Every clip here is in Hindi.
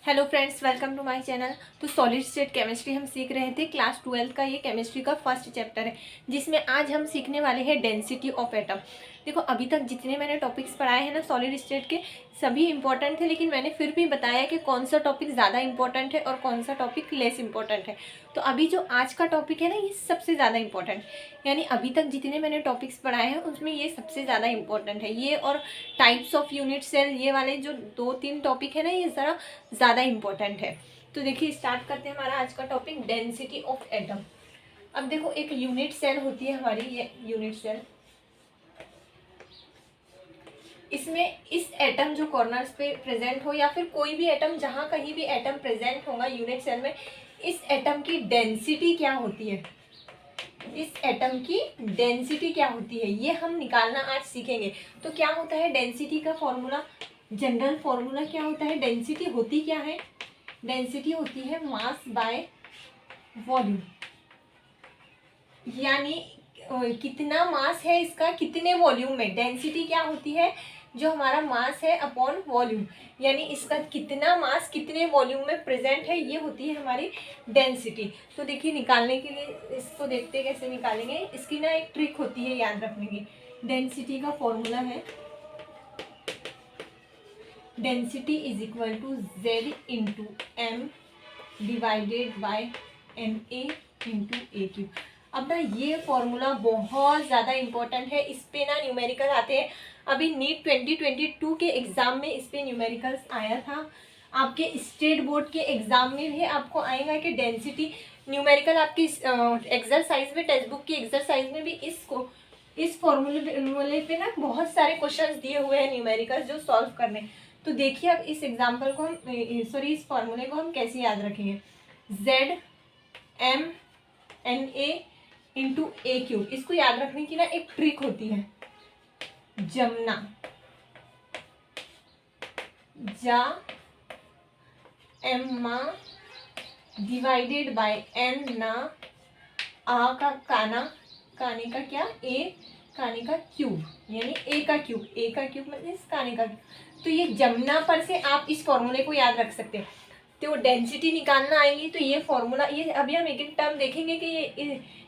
Hello friends, welcome to my channel. तो सॉलिड स्टेट केमिस्ट्री हम सीख रहे थे। क्लास 12 का ये केमिस्ट्री का फर्स्ट चैप्टर है, जिसमें आज हम सीखने वाले हैं डेंसिटी ऑफ एटम। देखो, अभी तक जितने मैंने टॉपिक्स पढ़ाए हैं ना सॉलिड स्टेट के, सभी इंपॉर्टेंट थे, लेकिन मैंने फिर भी बताया कि कौन सा टॉपिक ज़्यादा इंपॉर्टेंट है और कौन सा टॉपिक लेस इंपॉर्टेंट है। तो अभी जो आज का टॉपिक है ना, ये सबसे ज़्यादा इंपॉर्टेंट, यानी अभी तक जितने मैंने टॉपिक्स पढ़ाए हैं उसमें ये सबसे ज़्यादा इंपॉर्टेंट है। ये और टाइप्स ऑफ यूनिट सेल, ये वाले जो 2-3 टॉपिक है ना, ये ज़्यादा इंपॉर्टेंट है। तो देखिए, स्टार्ट करते हैं हमारा आज का टॉपिक, डेंसिटी ऑफ एटम। अब देखो, एक यूनिट सेल होती है हमारी, ये यूनिट सेल। इसमें इस एटम जो कॉर्नर्स पे प्रेजेंट हो, या फिर कोई भी एटम, जहाँ कहीं भी एटम प्रेजेंट होगा यूनिट सेल में, इस एटम की डेंसिटी क्या होती है, इस एटम की डेंसिटी क्या होती है, ये हम निकालना आज सीखेंगे। तो क्या होता है डेंसिटी का फॉर्मूला, जनरल फॉर्मूला क्या होता है, डेंसिटी होती क्या है, डेंसिटी होती है मास बाय वॉल्यूम, यानी कितना मास है इसका कितने वॉल्यूम में। डेंसिटी क्या होती है, जो हमारा मास है अपॉन वॉल्यूम, यानी इसका कितना मास कितने वॉल्यूम में प्रेजेंट है, ये होती है हमारी डेंसिटी। तो देखिए, निकालने के लिए इसको देखते हैं कैसे निकालेंगे। इसकी ना एक ट्रिक होती है याद रखने की। डेंसिटी का फॉर्मूला है, density is equal to Z into M divided by N A into A cube. अब ना ये फॉर्मूला बहुत ज़्यादा इंपॉर्टेंट है, इस पे ना न्यूमेरिकल आते हैं। अभी नीट 2022 के एग्ज़ाम में इस पे न्यूमेरिकल्स आया था। आपके स्टेट बोर्ड के एग्ज़ाम में भी आपको आएगा कि डेंसिटी न्यूमेरिकल, आपकी एक्सरसाइज में, टेक्स्ट बुक की एक्सरसाइज में भी इस फॉर्मूले पे ना बहुत सारे क्वेश्चंस दिए हुए हैं न्यूमेरिकल जो सॉल्व करने। तो देखिए, अब इस एग्जाम्पल को हम इस फॉर्मूले को हम कैसे याद रखेंगे। Z M N A into A cube, इसको याद रखने की ना एक ट्रिक होती है, जमना जा एम मा डिवाइडेड बाय एन ना, आ का काना, काने का क्या, ए, काने का क्यूब, यानी ए का क्यूब, ए का क्यूब मतलब इस काने का क्यूब। तो ये जमना पर से आप इस फॉर्मूले को याद रख सकते हैं। तो डेंसिटी निकालना आएंगी तो ये फॉर्मूला, ये अभी हम एक एक टर्म देखेंगे कि ये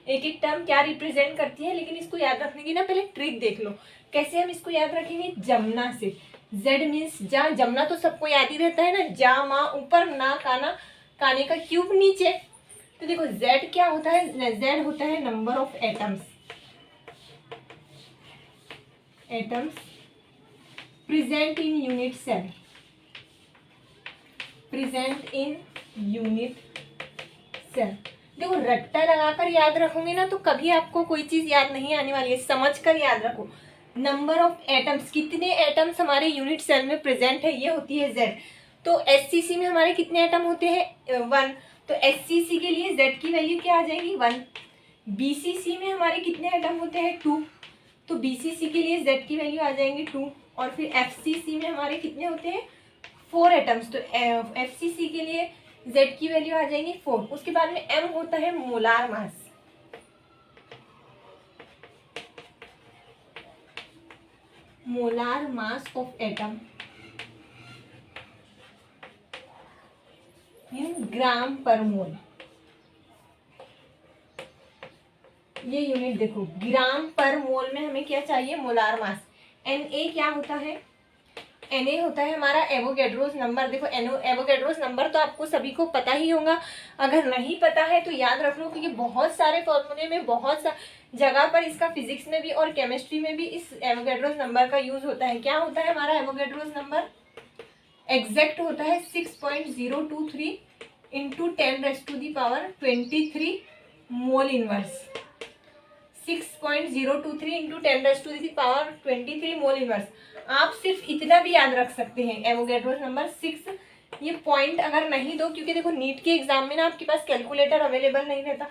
एक एक टर्म क्या रिप्रेजेंट करती है, लेकिन इसको याद रखने की ना पहले ट्रिक देख लो। कैसे हम इसको याद रखेंगे, जमना से। जेड मीन्स जा, जमना तो सबको याद ही रहता है ना, जा मा ऊपर, ना काना, काने का क्यूब नीचे। तो देखो, जेड क्या होता है, जेड होता है number of atoms, atoms present in unit cell, present in unit cell. देखो, रट्टा लगाकर याद रखोगे ना तो कभी आपको कोई चीज याद नहीं आने वाली है, समझ कर याद रखो। नंबर ऑफ एटम्स, कितने एटम्स हमारे यूनिट सेल में प्रेजेंट है, ये होती है जेड। तो एचसीसी में हमारे कितने एटम होते हैं, 1। तो एचसीसी के लिए जेड की वैल्यू क्या आ जाएगी, 1। बीसीसी में हमारे कितने एटम होते हैं, 2। तो बीसीसी के लिए जेड की वैल्यू आ जाएंगी 2। और फिर एफसीसी में हमारे कितने होते हैं, 4 एटम्स। तो एफसीसी के लिए जेड की वैल्यू आ जाएंगी 4। उसके बाद में एम होता है molar mass, molar mass of atom, gram per mole. ये यूनिट देखो, ग्राम पर मोल में हमें क्या चाहिए, मोलार मास। एन ए क्या होता है, एन ए होता है हमारा एवोगैड्रोस नंबर। देखो, एवोगैड्रोस नंबर तो आपको सभी को पता ही होगा, अगर नहीं पता है तो याद रख लो, क्योंकि बहुत सारे फॉर्मूले में, बहुत सा जगह पर इसका फिजिक्स में भी और केमिस्ट्री में भी इस एवोगैड्रोस नंबर का यूज होता है। क्या होता है हमारा एवोगैड्रोस नंबर, एग्जैक्ट होता है 6.023 into 10⁻23 mole inverse. 6.023 into 10⁻23 mole inverse. आप सिर्फ इतना भी याद रख सकते हैं, एवोगैड्रोस नंबर 6। ये पॉइंट अगर नहीं दो, क्योंकि देखो नीट के एग्जाम में ना आपके पास कैलकुलेटर अवेलेबल नहीं रहता,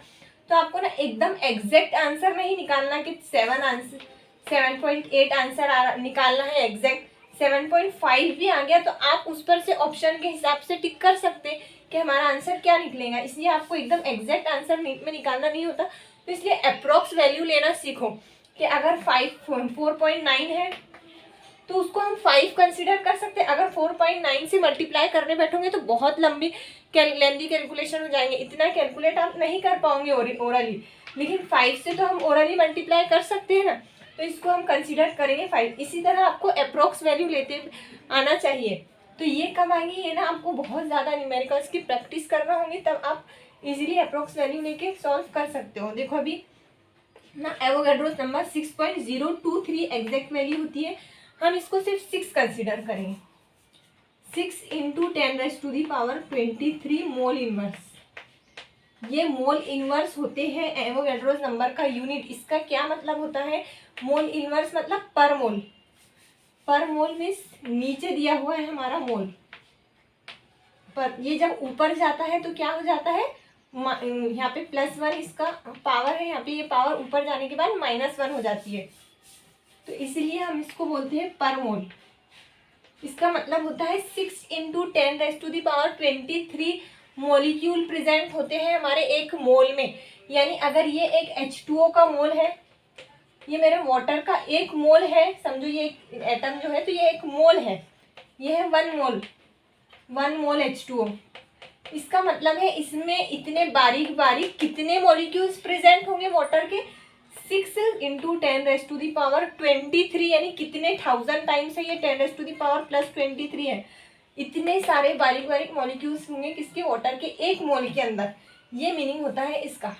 तो आपको ना एकदम एग्जैक्ट आंसर नहीं निकालना कि 7.8 आंसर निकालना है एग्जैक्ट। 7.5 भी आ गया तो आप उस पर से ऑप्शन के हिसाब से टिक कर सकते हैं कि हमारा आंसर क्या निकलेगा। इसलिए आपको एकदम एग्जैक्ट आंसर नीट में निकालना नहीं होता, तो इसलिए अप्रोक्स वैल्यू लेना सीखो कि अगर 4.9 है तो उसको हम 5 कंसिडर कर सकते हैं। अगर 4.9 से मल्टीप्लाई करने बैठोगे तो बहुत लंबी लेंदी कैलकुलेशन हो जाएंगे, इतना कैलकुलेट आप नहीं कर पाओगे ओरली, लेकिन 5 से तो हम ओरली मल्टीप्लाई कर सकते हैं ना, तो इसको हम कंसिडर करेंगे 5। इसी तरह आपको अप्रोक्स वैल्यू लेते आना चाहिए। तो ये कब आएंगे, ये ना आपको बहुत ज़्यादा न्यूमेरिकल्स की प्रैक्टिस करना होगी, तब आप इजीली अप्रोक्स वैल्यू लेके सॉल्व कर सकते हो। देखो अभी ना एवोगैड्रोस नंबर 6.023 एग्जैक्ट वैल्यू होती है, हम इसको सिर्फ 6 कंसिडर करेंगे। 6 इंटू 10⁻23 मोल इनवर्स, ये मोल इनवर्स होते हैं एवोगैड्रोस नंबर का यूनिट। इसका क्या मतलब होता है, मोल इनवर्स मतलब पर मोल, पर मोल मीन्स नीचे दिया हुआ है हमारा मोल, पर ये जब ऊपर जाता है तो क्या हो जाता है, यहाँ पे +1 इसका पावर है, यहाँ पे ये पावर ऊपर जाने के बाद -1 हो जाती है, तो इसलिए हम इसको बोलते हैं पर मोल। इसका मतलब होता है 6 इंटू 10⁻23 मोलिक्यूल प्रेजेंट होते हैं हमारे एक मोल में। यानी अगर ये एक H2O का मोल है, ये मेरे वाटर का एक मोल है, समझो ये एक एटम जो है, तो ये एक मोल है, ये है 1 मोल H2O। इसका मतलब है इसमें इतने बारीक बारीक कितने मॉलिक्यूल्स प्रेजेंट होंगे वाटर के, 6 इंटू 10⁻23, यानी कितने 1000 टाइम्स है ये 10⁻+23 है। इतने सारे बारीक बारीक मॉलिक्यूल्स होंगे किसके, वाटर के एक मोल के अंदर। ये मीनिंग होता है इसका।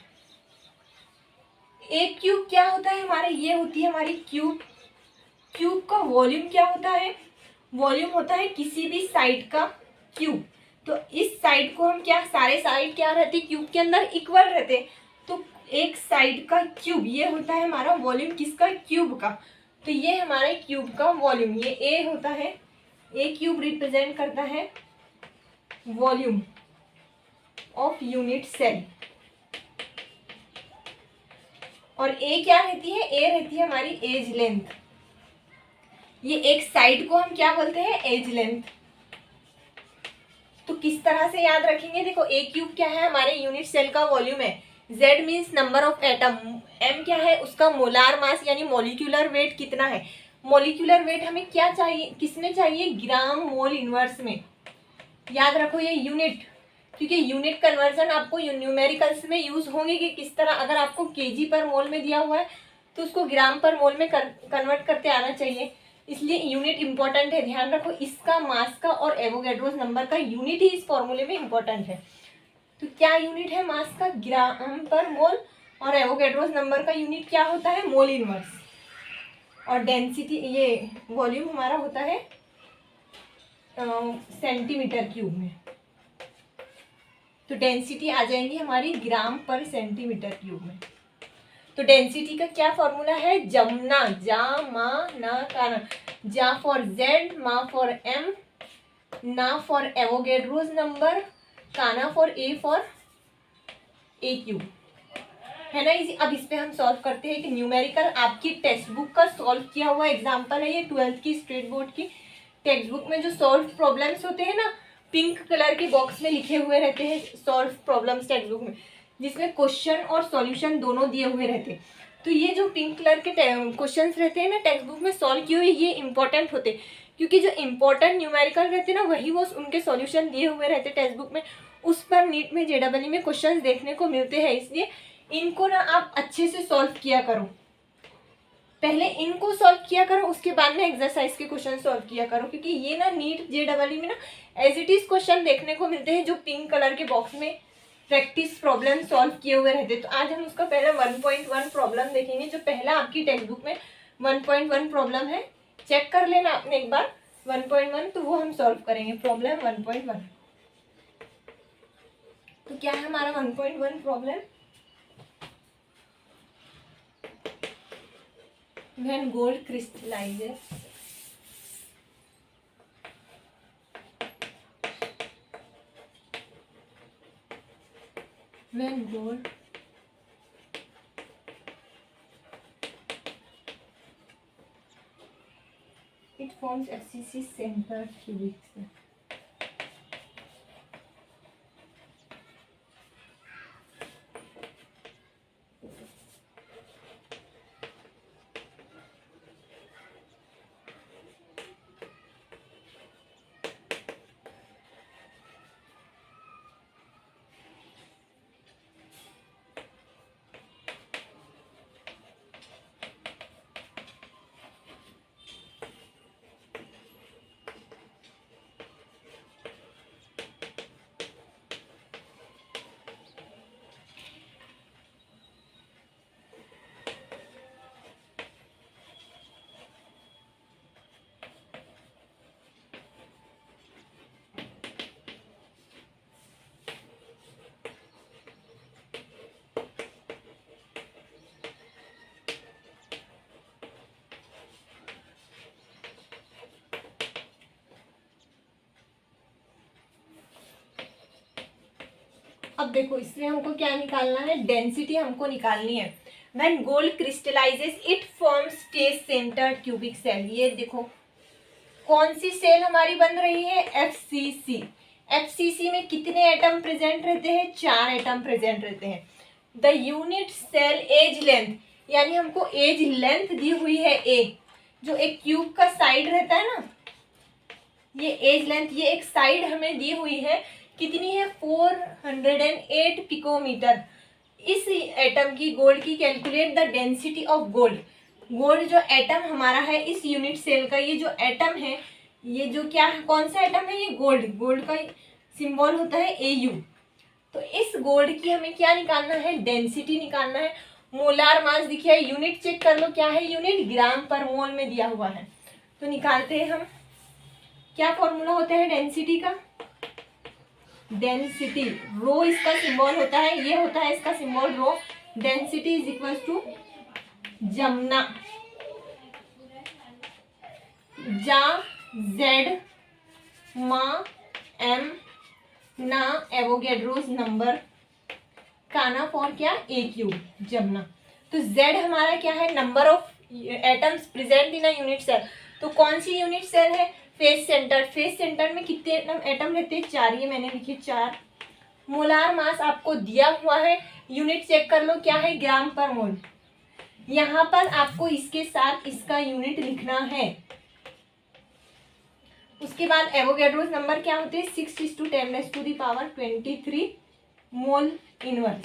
एक क्यूब क्या होता है हमारे, ये होती है हमारी क्यूब। क्यूब का वॉल्यूम क्या होता है, वॉल्यूम होता है किसी भी साइड का क्यूब। तो इस साइड को हम क्या, सारे साइड क्या रहते क्यूब के अंदर इक्वल रहते, तो एक साइड का क्यूब ये होता है हमारा वॉल्यूम किसका, क्यूब का। तो ये हमारे क्यूब का वॉल्यूम, ये ए होता है, ए क्यूब रिप्रेजेंट करता है वॉल्यूम ऑफ यूनिट सेल। और ए क्या रहती है, ए रहती है हमारी एज लेंथ। ये एक साइड को हम क्या बोलते हैं, एज लेंथ। तो किस तरह से याद रखेंगे, देखो ए क्यूब क्या है, हमारे यूनिट सेल का वॉल्यूम है, Z means number of atom, M क्या है उसका मोलार मास यानी मॉलिक्यूलर वेट कितना है। मॉलिक्यूलर वेट हमें क्या चाहिए, किसमें चाहिए, ग्राम मोल इनवर्स में। याद रखो ये यूनिट, क्योंकि यूनिट कन्वर्जन आपको न्यूमेरिकल्स में यूज होंगे कि किस तरह, अगर आपको केजी पर मोल में दिया हुआ है तो उसको ग्राम पर मोल में कन्वर्ट करते आना चाहिए, इसलिए यूनिट इंपॉर्टेंट है। ध्यान रखो इसका, मास का और एवोगैड्रोस नंबर का यूनिट ही इस फॉर्मूले में इंपॉर्टेंट है। तो क्या यूनिट है मास का, ग्राम पर मोल, और एवोगैड्रोस नंबर का यूनिट क्या होता है, मोल इनवर्स। और डेंसिटी, ये वॉल्यूम हमारा होता है सेंटीमीटर क्यूब में, तो डेंसिटी आ जाएंगी हमारी ग्राम पर सेंटीमीटर क्यूब में। तो डेंसिटी का क्या फॉर्मूला है, जमना, जा मा ना काना, जा फॉर Z, मा फॉर M, ना फॉर एवोगैड्रोस नंबर, काना फॉर ए क्यूब, है ना इजी। अब इस पे हम सॉल्व करते हैं कि न्यूमेरिकल आपकी टेक्स्ट बुक का सॉल्व किया हुआ एग्जांपल है ये, 12th की स्टेट बोर्ड की टेक्स्ट बुक में जो सॉल्व प्रॉब्लम्स होते हैं ना, पिंक कलर के बॉक्स में लिखे हुए रहते हैं सॉल्व प्रॉब्लम्स टेक्स्ट बुक में, जिसमें क्वेश्चन और सॉल्यूशन दोनों दिए हुए रहते हैं। तो ये जो पिंक कलर के क्वेश्चंस रहते हैं ना टेक्स्ट बुक में सॉल्व किए हुए, ये इंपॉर्टेंट होते हैं, क्योंकि जो इंपॉर्टेंट न्यूमेरिकल रहते हैं ना वही वो उनके सॉल्यूशन दिए हुए रहते टेक्स्ट बुक में, उस पर नीट में JEE में क्वेश्चंस देखने को मिलते हैं। इसलिए इनको ना आप अच्छे से सॉल्व किया करो, पहले इनको सॉल्व किया करो, उसके बाद में एक्सरसाइज के क्वेश्चन सॉल्व किया करो, क्योंकि ये ना नीट JEE में ना एज इट इज क्वेश्चन देखने को मिलते हैं जो पिंक कलर के बॉक्स में प्रैक्टिस प्रॉब्लम सॉल्व किए हुए रहते। तो आज हम उसका पहले 1.1 प्रॉब्लम देखेंगे, जो पहला आपकी टेक्स्ट बुक में 1.1 प्रॉब्लम है, चेक कर लेना आपने एक बार 1.1, तो वो हम सॉल्व करेंगे प्रॉब्लम 1.1। तो क्या है हमारा 1.1 problem, when gold crystallizes it forms FCC centered cubic cell. अब देखो इसमें हमको क्या निकालना है, डेंसिटी हमको निकालनी है। When gold crystallizes it forms stage centered cubic cell. ये देखो कौन सी सेल हमारी बन रही है, एफसीसी। एफसीसी में कितने एटम प्रेजेंट रहते हैं, 4 एटम प्रेजेंट रहते हैं। The unit cell edge length, यानी हमको एज लेंथ दी हुई है ए, जो एक क्यूब का साइड रहता है ना, ये एज लेंथ, ये एक साइड हमें दी हुई है, कितनी है 408 पिकोमीटर। इस एटम की गोल्ड की calculate the density of gold. Gold जो एटम हमारा है इस यूनिट सेल का, ये जो एटम है, ये जो क्या है, कौन सा एटम है, ये गोल्ड। गोल्ड का सिंबल होता है AU। तो इस गोल्ड की हमें क्या निकालना है, डेंसिटी निकालना है। मोलार मास दिखिए, यूनिट चेक कर लो क्या है, यूनिट ग्राम पर मोल में दिया हुआ है। तो निकालते हैं हम, क्या फॉर्मूला होता है डेंसिटी का, डेंसिटी रो इसका सिंबल होता है, ये होता है इसका symbol rho. Density is equal to जमना, जा जेड मा एम ना एवोगैड्रोस नंबर, काना फॉर क्या, ए क्यूब, जमना। तो जेड हमारा क्या है, number of atoms present in a unit cell. तो कौन सी यूनिट सेल है, फेस सेंटर। फेस सेंटर में कितने एटम रहते हैं, 4, ये मैंने लिखे 4। मोलार मास आपको दिया हुआ है, यूनिट चेक कर लो क्या है, ग्राम पर मोल। यहाँ पर आपको इसके साथ इसका यूनिट लिखना है। उसके बाद एवोगैड्रोस नंबर क्या होते हैं, 6:10⁻23 मोल इनवर्स,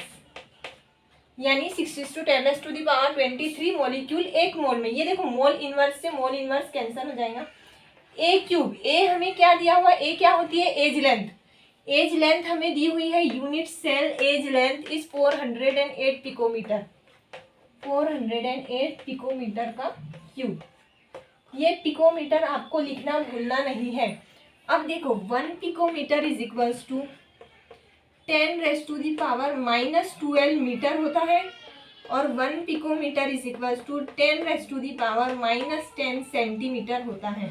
यानी 6:10⁻23 मॉलिक्यूल एक मोल में। ये देखो मोल इनवर्स से मोल इनवर्स कैंसिल हो जाएगा। ए क्यूब, ए हमें क्या दिया हुआ, ए क्या होती है, एज लेंथ। एज लेंथ हमें दी हुई है, unit cell edge length is 408 picometre, 408 picometre का क्यूब। ये पिकोमीटर आपको लिखना भूलना नहीं है। अब देखो 1 picometre is equals to 10⁻⁻12 metre होता है, और 1 picometre is equals to 10⁻10 centimetre होता है।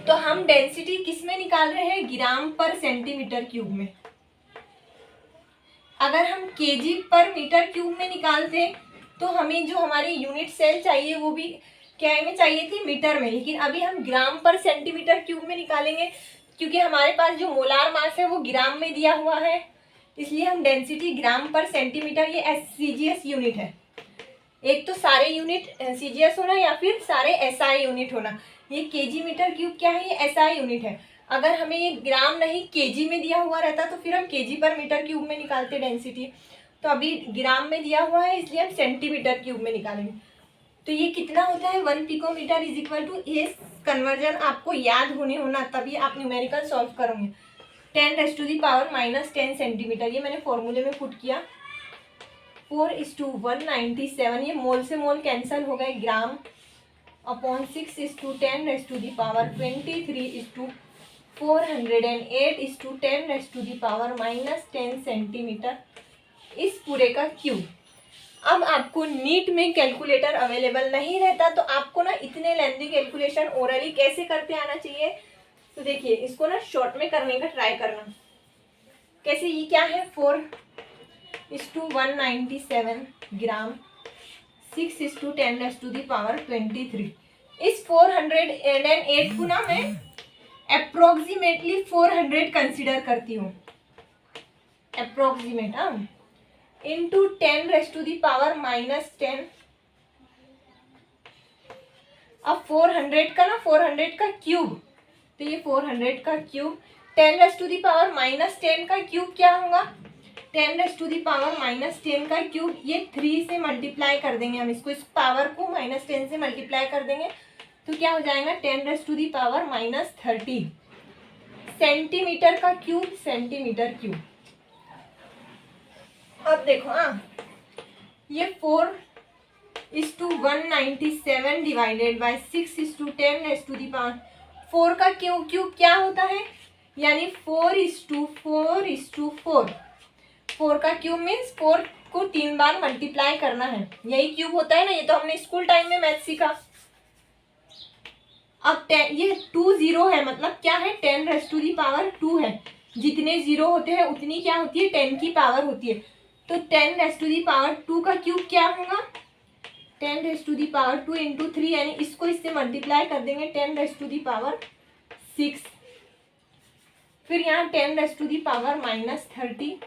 तो हम डेंसिटी किस में निकाल रहे हैं, ग्राम पर सेंटीमीटर क्यूब में। अगर हम केजी पर मीटर क्यूब में निकालते तो हमें जो हमारी यूनिट सेल चाहिए वो भी क्या में चाहिए थी, मीटर में। लेकिन अभी हम ग्राम पर सेंटीमीटर क्यूब में निकालेंगे, क्योंकि हमारे पास जो मोलार मास है वो ग्राम में दिया हुआ है, इसलिए हम डेंसिटी ग्राम पर सेंटीमीटर, ये CGS यूनिट है। एक तो सारे यूनिट CGS होना या फिर सारे SI यूनिट होना। ये केजी मीटर क्यूब क्या है, ये SI यूनिट है। अगर हमें ये ग्राम नहीं केजी में दिया हुआ रहता तो फिर हम केजी पर मीटर क्यूब में निकालते डेंसिटी। तो अभी ग्राम में दिया हुआ है इसलिए हम सेंटीमीटर क्यूब में निकालेंगे। तो ये कितना होता है, 1 पिकोमीटर इज इक्वल टू, ये कन्वर्जन आपको याद होना, तभी आप न्यूमेरिकल सॉल्व करोगे। 10⁻⁻10 सेंटीमीटर, ये मैंने फॉर्मूले में पुट किया। 4:197, ये मोल से मोल कैंसिल हो गए, ग्राम अपॉन 6:10⁻23/408:10⁻10 सेंटीमीटर, इस पूरे का क्यूब। अब आपको नीट में कैलकुलेटर अवेलेबल नहीं रहता तो आपको ना इतने लेंथी कैलकुलेशन ओरली कैसे करते आना चाहिए। तो देखिए इसको ना शॉर्ट में करने का ट्राई करना। कैसे, ये क्या है, 4:197 ग्राम, 6:10⁻23। इस 408 को ना मैं अप्रोक्सीमेटली 400 कंसिडर करती हूँ, अप्रोक्सीमेट, हाँ, इंटू 10⁻⁻10। अब 400 का ना, 400 का क्यूब, तो ये 400 का क्यूब, 10⁻⁻10 का क्यूब क्या होगा, 10⁻⁻10 का क्यूब, ये 3 से मल्टीप्लाई कर देंगे हम इसको, इस पावर को -10 से मल्टीप्लाई कर देंगे तो क्या हो जाएगा, 10⁻⁻30 सेंटीमीटर का क्यूब, सेंटीमीटर क्यूब। अब देखो ये 4:197 डिवाइडेड बाय 6:10⁻⁴ 4 का क्यूब क्या होता है, यानी 4:4:4। 4 का क्यूब मीन्स 4 को 3 बार मल्टीप्लाई करना है, यही क्यूब होता है ना, ये तो हमने स्कूल टाइम में मैथ सीखा। अब ये 2 0 है, मतलब क्या है, 10⁻2 है, जितने जीरो होते हैं उतनी क्या होती है, 10 की पावर होती है। तो 10 रेज़ टू दी पावर 2 का क्यूब क्या होगा, 10 raise to the power 2 into 3, यानी इसको इससे मल्टीप्लाई कर देंगे 10 रेज़ टू दी पावर 6। फिर यहाँ 10 raise to the power -30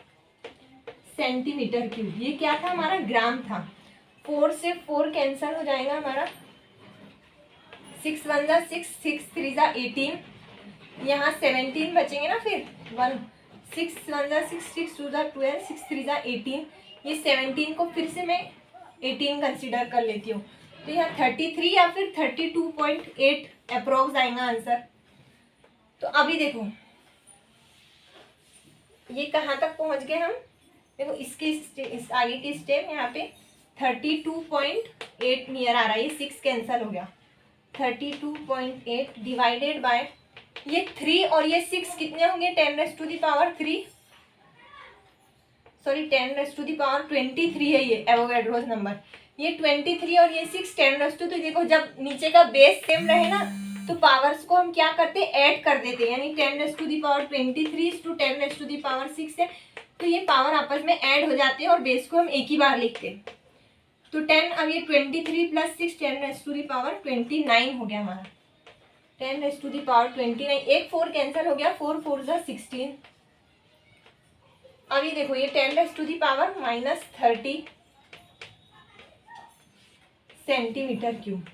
centimetre cube. ये क्या था हमारा, ग्राम था। 4 से 4 कैंसल हो जाएगा हमारा, 6 1 जा 6, 6 3 जा 18, यहाँ 17 बचेंगे ना, फिर 1 6 1 जा 6, 6 2 जा 12, 6 3 जा 18, ये 17 को फिर से मैं 18 कंसिडर कर लेती हूँ। तो यहाँ 33 या फिर 32.8 अप्रोक्स आएगा आंसर। तो अभी देखो ये कहाँ तक पहुँच गए हम, देखो इसके इस आगे की स्टेप यहाँ पे 32.8 नियर आ रहा है, ये 6 कैंसल हो गया, 32.8 डिवाइडेड बाय ये 3 और ये 6 कितने होंगे, 10 raise to the power 3, sorry 10 raise to the power 23 है ये एवोगैड्रोस नंबर, ये 23 और ये 6 10 रेज़ टू। तो देखो जब नीचे का बेस सेम रहे ना तो पावर्स को हम क्या करते हैं, ऐड कर देते हैं, यानी 10 raise to the power 23 to 10 raise to the power 6 है, तो ये पावर आपस में ऐड हो जाते हैं और बेस को हम एक ही बार लिखते हैं। तो 10, अब ये 23 plus 6 10 raise to the power 29 हो गया हमारा, 10 रेज़ टू दी पावर 29, एक 4 कैंसिल हो गया, 4 4 जा 16। अब ये देखो ये 10 raise to the power -30 centimetre cube.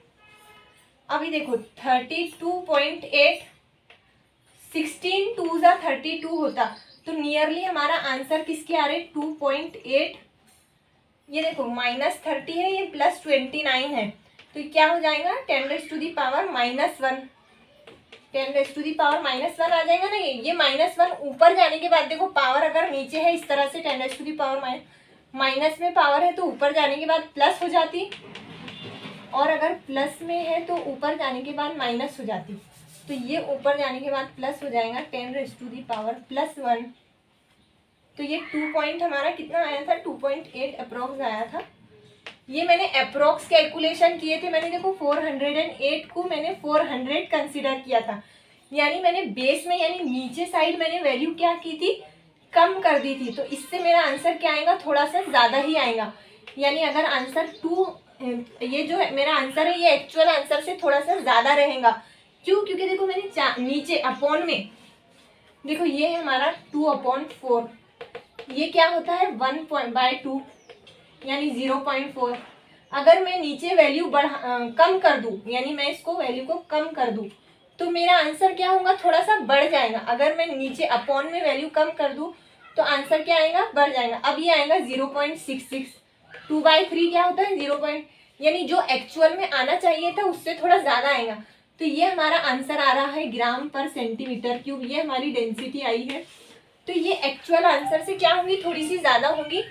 अभी देखो 32.8, 16 2 जा 32 होता, तो नियरली हमारा आंसर किसके आ रहे, 2.8। ये देखो -30 है, ये +29 है, तो ये क्या हो जाएगा, 10 raise to the power -1, 10 raise to the power -1 आ जाएगा ना। ये -1 ऊपर जाने के बाद देखो पावर अगर नीचे है इस तरह से 10 raise to the power minus में पावर है तो ऊपर जाने के बाद प्लस हो जाती, और अगर प्लस में है तो ऊपर जाने के बाद माइनस हो जाती। तो ये ऊपर जाने के बाद प्लस हो जाएगा, 10 रेज़ टू दी पावर +1। तो ये 2 पॉइंट हमारा कितना आया था, 2.8 अप्रोक्स आया था। ये मैंने अप्रोक्स कैलकुलेशन किए थे, मैंने देखो 408 को मैंने 400 कंसिडर किया था, यानी मैंने बेस में यानी नीचे साइड मैंने वैल्यू क्या की थी, कम कर दी थी। तो इससे मेरा आंसर क्या आएगा, थोड़ा सा ज़्यादा ही आएगा, यानी अगर आंसर 2, ये जो है मेरा आंसर है ये एक्चुअल आंसर से थोड़ा सा ज़्यादा रहेगा। क्यों, क्योंकि देखो मैंने नीचे अपॉन में देखो ये है हमारा 2/4, ये क्या होता है 1/2 यानी 0.4। अगर मैं नीचे वैल्यू कम कर दूँ, यानी मैं इसको वैल्यू को कम कर दूँ तो मेरा आंसर क्या होगा, थोड़ा सा बढ़ जाएगा। अगर मैं नीचे अपॉन में वैल्यू कम कर दूँ तो आंसर क्या आएगा, बढ़ जाएगा। अब ये आएगा 0.66, 2/3 क्या होता है 0. यानी जो एक्चुअल में आना चाहिए था उससे थोड़ा ज़्यादा आएगा। तो ये हमारा आंसर आ रहा है ग्राम पर सेंटीमीटर क्यूब, ये हमारी डेंसिटी आई है। तो ये एक्चुअल आंसर से क्या होंगी, थोड़ी सी ज़्यादा होंगी,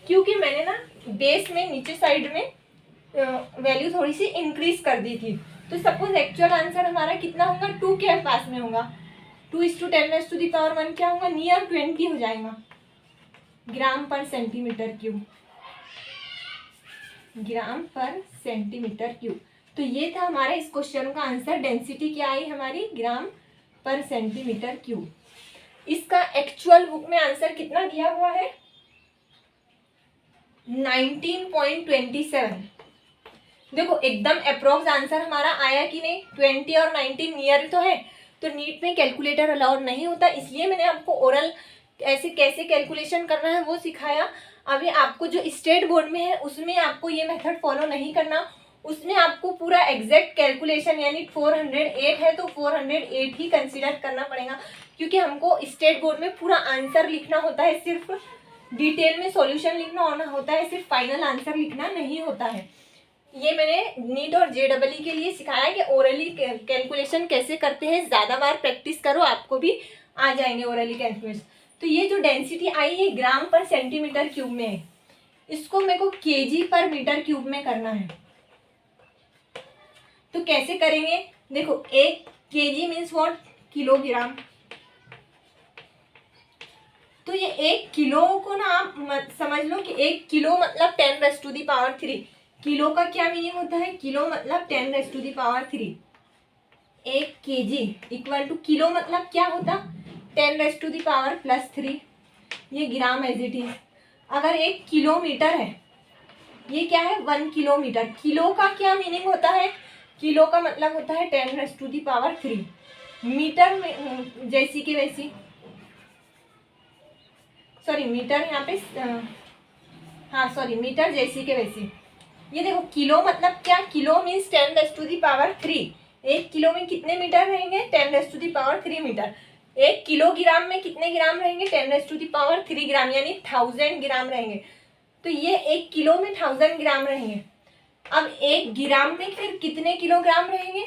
क्योंकि मैंने ना बेस में नीचे साइड में वैल्यू थोड़ी सी इंक्रीज कर दी थी। तो सपोज एक्चुअल आंसर हमारा कितना होगा, 2 के पास में होगा, 2:10 रेज़ टू दी पावर 1 क्या होगा, नियर 20 हो जाएगा ग्राम पर सेंटीमीटर क्यूब, ग्राम पर सेंटीमीटर क्यूब। तो ये था हमारा इस क्वेश्चन का आंसर। डेंसिटी क्या आई हमारी, ग्राम पर सेंटीमीटर क्यूब। इसका एक्चुअल बुक में आंसर कितना दिया हुआ है, 19.27। देखो एकदम अप्रोक्स आंसर हमारा आया कि नहीं, 20 और 19 नियर तो है। तो नीट में कैलकुलेटर अलाउड नहीं होता, इसलिए मैंने आपको ओरल ऐसे कैसे कैलकुलेशन करना है वो सिखाया। अभी आपको जो स्टेट बोर्ड में है उसमें आपको ये मेथड फॉलो नहीं करना, उसमें आपको पूरा एग्जैक्ट कैलकुलेशन, यानी 408 है तो 408 ही कंसिडर करना पड़ेगा, क्योंकि हमको स्टेट बोर्ड में पूरा आंसर लिखना होता है, सिर्फ डिटेल में सॉल्यूशन लिखना होता है, सिर्फ फाइनल आंसर लिखना नहीं होता है। ये मैंने नीट और JEE के लिए सिखाया कि ओरली कैलकुलेशन कैसे करते हैं। ज़्यादा बार प्रैक्टिस करो, आपको भी आ जाएंगे ओरली कैलकुलेशन। तो ये जो डेंसिटी आई है ग्राम पर सेंटीमीटर क्यूब में है, इसको मेरे को kg पर मीटर क्यूब में करना है। तो कैसे करेंगे, देखो 1 kg मीन्स व्हाट, किलोग्राम। तो ये 1 किलो को ना आप समझ लो कि 1 किलो मतलब 10 raise to the power 3। Kilo का क्या मीनिंग होता है, किलो मतलब 10 raise to the power 3। 1 kg equal to, kilo मतलब क्या होता 10⁻⁻3, ये ग्राम एज इट इज। अगर 1 किलोमीटर है, ये क्या है 1 किलोमीटर। किलो का क्या मीनिंग होता है, किलो का मतलब होता है 10⁻3। मीटर में जैसी की वैसी, सॉरी मीटर यहाँ पे, हाँ सॉरी मीटर जैसी के वैसी। ये देखो किलो मतलब क्या, किलो मीन्स 10⁻3। 1 किलो में कितने मीटर रहेंगे, 10⁻3 मीटर। 1 किलोग्राम में कितने ग्राम रहेंगे, 10⁻3 ग्राम, यानी 1000 ग्राम रहेंगे। तो ये 1 किलो में 1000 ग्राम रहेंगे। अब 1 ग्राम में फिर कितने किलोग्राम रहेंगे,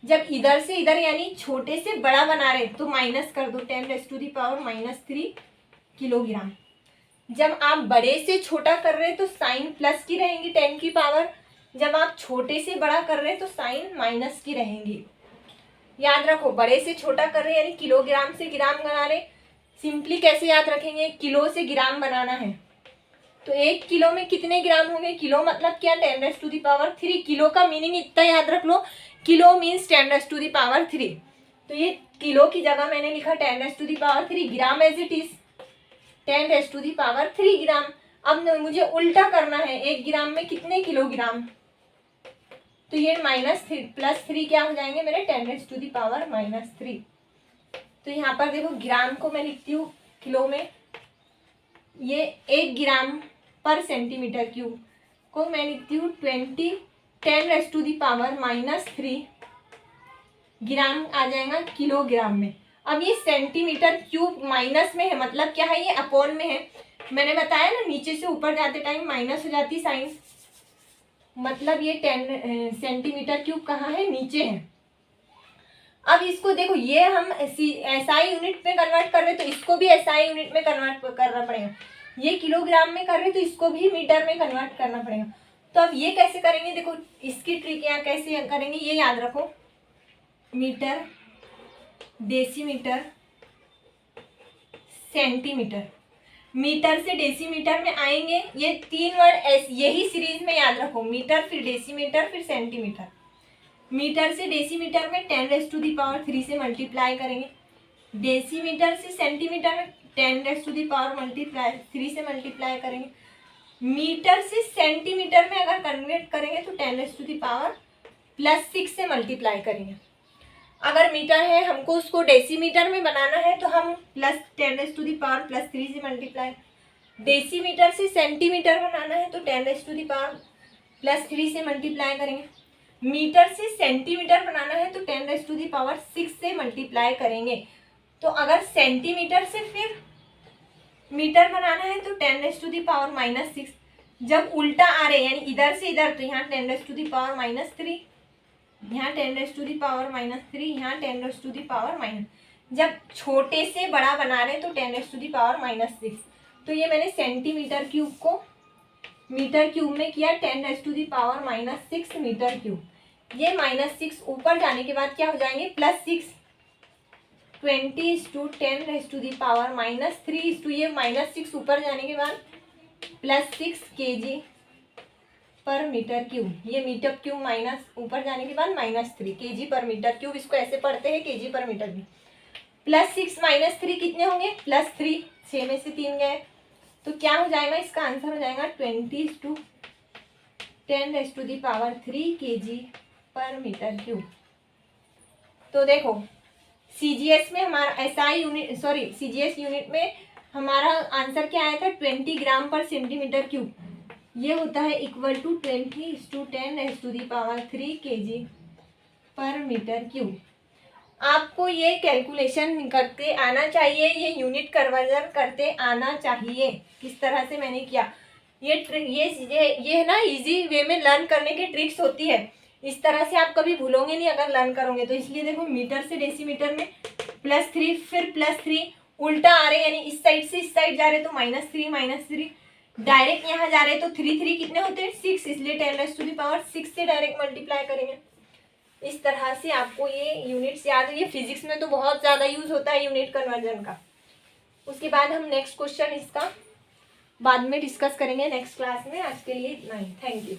जब इधर से इधर यानी छोटे से बड़ा बना रहे तो माइनस कर दो, 10⁻³ किलोग्राम। जब आप बड़े से छोटा कर रहे हैं तो साइन प्लस की रहेंगी 10 की पावर, जब आप छोटे से बड़ा कर रहे हैं तो साइन माइनस की रहेंगी। याद रखो, बड़े से छोटा कर रहे हैं यानी किलोग्राम से ग्राम बना रहे। सिंपली कैसे याद रखेंगे, किलो से ग्राम बनाना है तो 1 किलो में कितने ग्राम होंगे, किलो मतलब क्या 10⁻3। किलो का मीनिंग इतना याद रख लो, किलो मीन्स 10⁻3। तो ये किलो की जगह मैंने लिखा 10⁻3, ग्राम एज इट इज 10⁻3 ग्राम। अब मुझे उल्टा करना है, 1 ग्राम में कितने किलोग्राम, तो ये -+3 क्या हो जाएंगे मेरे 10⁻3। तो यहाँ पर देखो ग्राम को मैं लिखती हूँ किलो में, ये 1 ग्राम पर सेंटीमीटर क्यूब को मैं लिखती हूँ 10⁻3 ग्राम आ जाएगा किलोग्राम में। अब ये सेंटीमीटर क्यूब माइनस में है, मतलब क्या है, ये अपॉन में है। मैंने बताया ना नीचे से ऊपर जाते टाइम माइनस हो जाती साइन, मतलब ये 10 सेंटीमीटर क्यूब कहाँ है, नीचे है। अब इसको देखो, ये हम एसआई यूनिट में कन्वर्ट कर रहे तो इसको भी एसआई यूनिट में कन्वर्ट करना पड़ेगा। ये किलोग्राम में कर रहे तो इसको भी मीटर में कन्वर्ट करना पड़ेगा। तो अब ये कैसे करेंगे, देखो इसकी ट्रिक यहाँ कैसे करेंगे ये याद रखो, मीटर, डेसीमीटर, सेंटीमीटर। मीटर से डेसीमीटर में आएंगे ये 3 वर्ड, यही सीरीज में याद रखो, मीटर फिर डेसीमीटर फिर सेंटीमीटर। मीटर से डेसीमीटर में 10⁻3 से मल्टीप्लाई करेंगे, डेसीमीटर से सेंटीमीटर में 10⁻3 से मल्टीप्लाई करेंगे, मीटर से सेंटीमीटर में अगर कन्वर्ट करेंगे तो 10⁻6 से मल्टीप्लाई करेंगे। अगर मीटर है हमको उसको डेसीमीटर में बनाना है तो हम +10⁻3 से मल्टीप्लाई, डेसीमीटर से सेंटीमीटर बनाना है तो 10⁻3 से मल्टीप्लाई करेंगे, मीटर से सेंटीमीटर बनाना है तो 10⁻6 से मल्टीप्लाई करेंगे। तो अगर सेंटीमीटर से फिर मीटर बनाना है तो 10⁻6, जब उल्टा आ रहे यानी इधर से इधर तो यहाँ 10⁻3, यहाँ 10⁻3, यहाँ 10⁻, जब छोटे से बड़ा बना रहे तो 10⁻6। तो ये मैंने सेंटीमीटर क्यूब को मीटर क्यूब में किया, 10⁻6 मीटर क्यूब। ये -6 ऊपर जाने के बाद क्या हो जाएंगे +6, 20⁻10⁻3 ये -6 ऊपर जाने के बाद +6 kg पर मीटर क्यूब। ये मीटर क्यूब माइनस ऊपर जाने के बाद -3 kg पर मीटर क्यूब, इसको ऐसे पढ़ते हैं kg पर मीटर क्यूब। +6 -3 कितने होंगे, +3, 6 में से 3 गए तो क्या हो जाएगा, इसका आंसर हो जाएगा 20⁻10⁻3 kg पर मीटर क्यूब। तो देखो सीजीएस में हमारा SI unit, sorry CGS unit में हमारा आंसर क्या आया था 20 ग्राम पर सेंटीमीटर क्यूब। ये होता है = 20⁻10⁻3 kg पर मीटर क्यूब। आपको ये कैलकुलेशन करते आना चाहिए, ये यूनिट कन्वर्जन करते आना चाहिए। किस तरह से मैंने किया ये ना इजी वे में लर्न करने की ट्रिक्स होती है, इस तरह से आप कभी भूलोगे नहीं अगर लर्न करोगे तो। इसलिए देखो मीटर से डेसीमीटर में +3 फिर +3 उल्टा आ रहे यानी इस साइड से इस साइड जा रहे तो -3 डायरेक्ट यहाँ जा रहे तो 3 कितने होते हैं 6, इसलिए 10⁻6 से डायरेक्ट मल्टीप्लाई करेंगे। इस तरह से आपको ये यूनिट्स याद है। ये फिजिक्स में तो बहुत ज़्यादा यूज होता है यूनिट कन्वर्जन का। उसके बाद हम नेक्स्ट क्वेश्चन इसका बाद में डिस्कस करेंगे नेक्स्ट क्लास में। आज के लिए इतना ही, थैंक यू।